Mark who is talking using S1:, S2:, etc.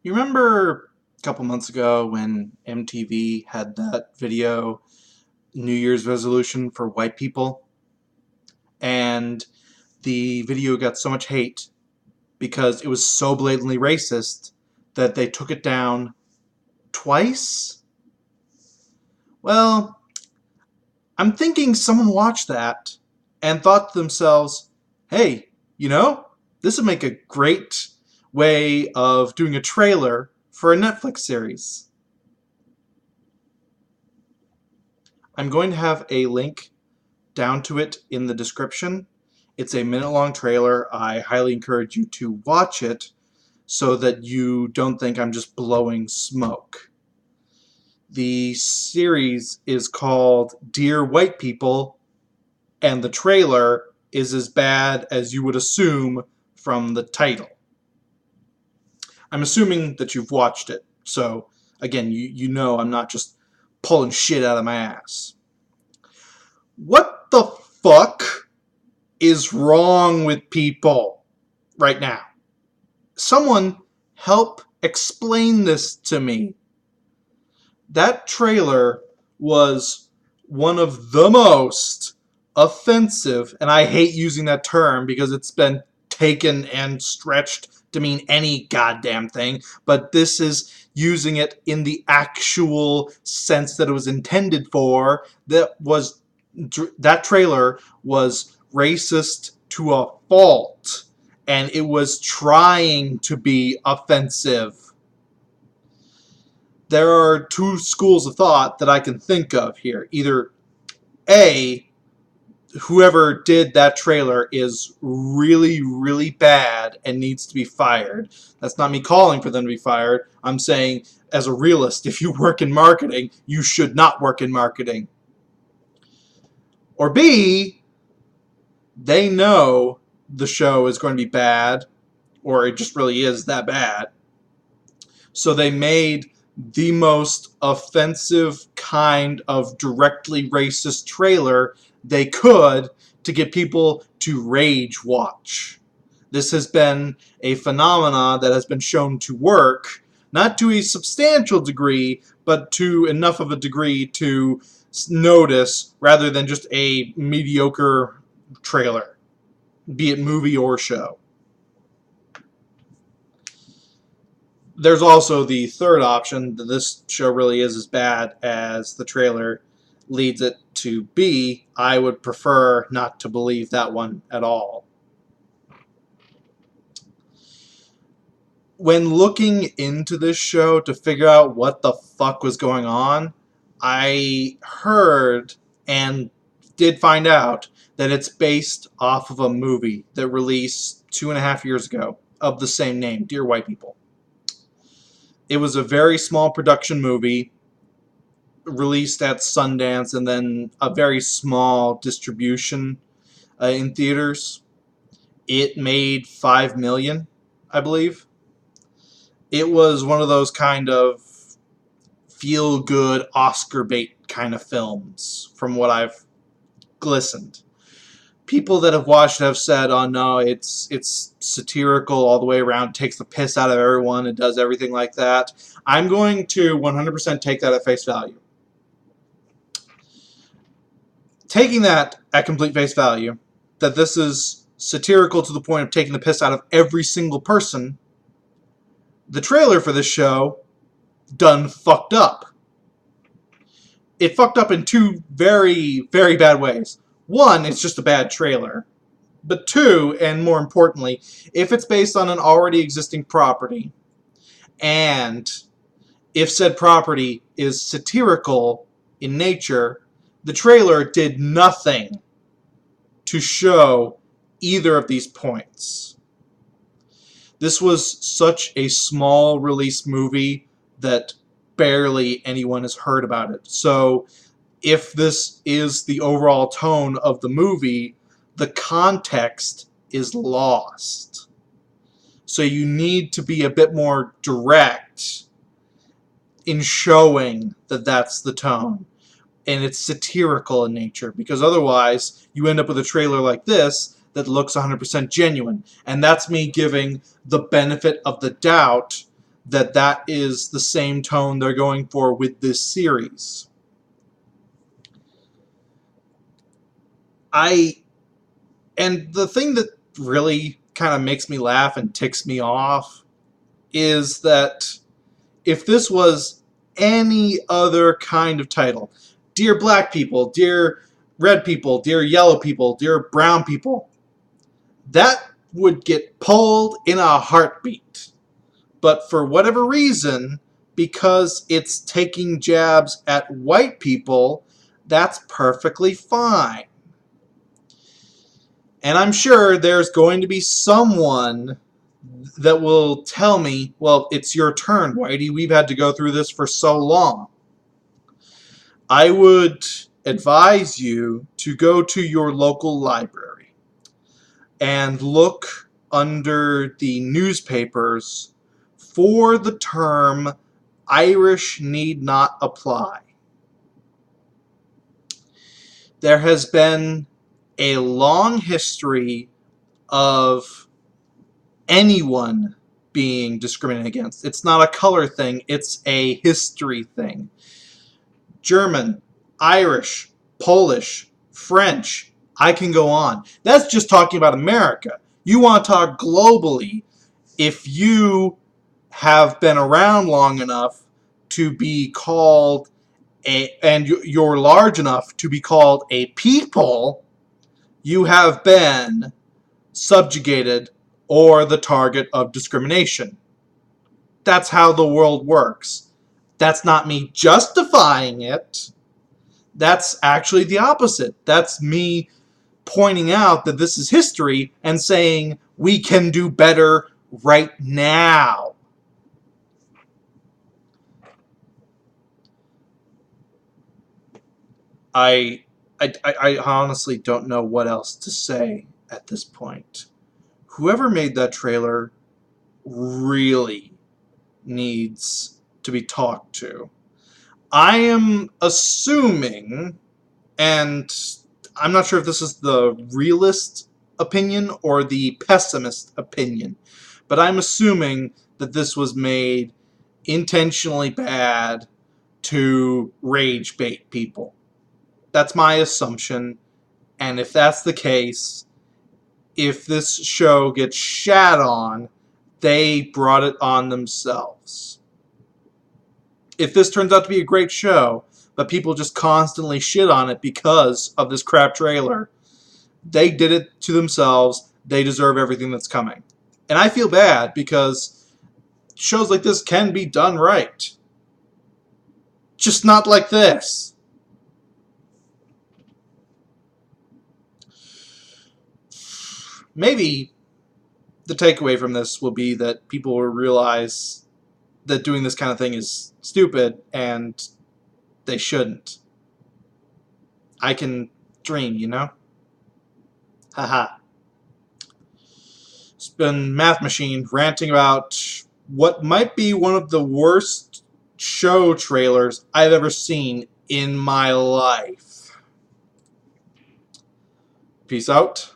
S1: You remember a couple months ago when MTV had that video, New Year's resolution for white people? And the video got so much hate because it was so blatantly racist that they took it down twice? Well, I'm thinking someone watched that and thought to themselves, hey, this would make a great way of doing a trailer for a Netflix series. I'm going to have a link down to it in the description. It's a minute-long trailer. I highly encourage you to watch it so that you don't think I'm just blowing smoke. The series is called Dear White People, and the trailer is as bad as you would assume from the title. I'm assuming that you've watched it, so again, you know I'm not just pulling shit out of my ass. What the fuck is wrong with people right now? Someone help explain this to me. That trailer was one of the most offensive, and I hate using that term because it's been taken and stretched to mean any goddamn thing, but this is using it in the actual sense that it was intended for. That trailer was racist to a fault, and it was trying to be offensive. There are two schools of thought that I can think of here. Either A, whoever did that trailer is really, really bad and needs to be fired. That's not me calling for them to be fired. I'm saying, as a realist, if you work in marketing, you should not work in marketing. Or B, they know the show is going to be bad, or it just really is that bad. So they made the most offensive kind of directly racist trailer they could to get people to rage watch. This has been a phenomena that has been shown to work, not to a substantial degree, but to enough of a degree to notice rather than just a mediocre trailer, be it movie or show. There's also the third option, that this show really is as bad as the trailer leads it to be. I would prefer not to believe that one at all. When looking into this show to figure out what the fuck was going on, I heard and did find out that it's based off of a movie that released 2.5 years ago of the same name, Dear White People. It was a very small production movie released at Sundance and then a very small distribution in theaters. It made $5 million, I believe. It was one of those kind of feel-good Oscar bait kind of films from what I've listened. People that have watched it have said, oh no, it's satirical all the way around, takes the piss out of everyone, it does everything like that. I'm going to 100% take that at face value. Taking that at complete face value, that this is satirical to the point of taking the piss out of every single person, the trailer for this show done fucked up. It fucked up in two very, very bad ways. One, it's just a bad trailer. But two, and more importantly, if it's based on an already existing property, and if said property is satirical in nature, the trailer did nothing to show either of these points. This was such a small release movie that barely anyone has heard about it. So if this is the overall tone of the movie, the context is lost. So you need to be a bit more direct in showing that that's the tone. And it's satirical in nature, because otherwise you end up with a trailer like this that looks 100% genuine. And that's me giving the benefit of the doubt that that is the same tone they're going for with this series. And the thing that really kind of makes me laugh and ticks me off is that if this was any other kind of title, Dear Black People, Dear Red People, Dear Yellow People, Dear Brown People, that would get pulled in a heartbeat. But for whatever reason, because it's taking jabs at white people, that's perfectly fine. And I'm sure there's going to be someone that will tell me, well, it's your turn, Whitey. We've had to go through this for so long. I would advise you to go to your local library and look under the newspapers for the term Irish need not apply. There has been a long history of anyone being discriminated against. It's not a color thing, it's a history thing. German, Irish, Polish, French, I can go on. That's just talking about America. You want to talk globally. If you have been around long enough to be called and you're large enough to be called a people, you have been subjugated or the target of discrimination. That's how the world works. That's not me justifying it. That's actually the opposite. That's me pointing out that this is history and saying we can do better right now. I honestly don't know what else to say at this point. Whoever made that trailer really needs to be talked to. I am assuming, and I'm not sure if this is the realist opinion or the pessimist opinion, but I'm assuming that this was made intentionally bad to rage bait people. That's my assumption, and if that's the case, if this show gets shat on, they brought it on themselves. If this turns out to be a great show, but people just constantly shit on it because of this crap trailer, they did it to themselves. They deserve everything that's coming. And I feel bad because shows like this can be done right. Just not like this. Maybe the takeaway from this will be that people will realize that doing this kind of thing is stupid and they shouldn't. I can dream, you know? Haha. It's been Math Machine ranting about what might be one of the worst show trailers I've ever seen in my life. Peace out.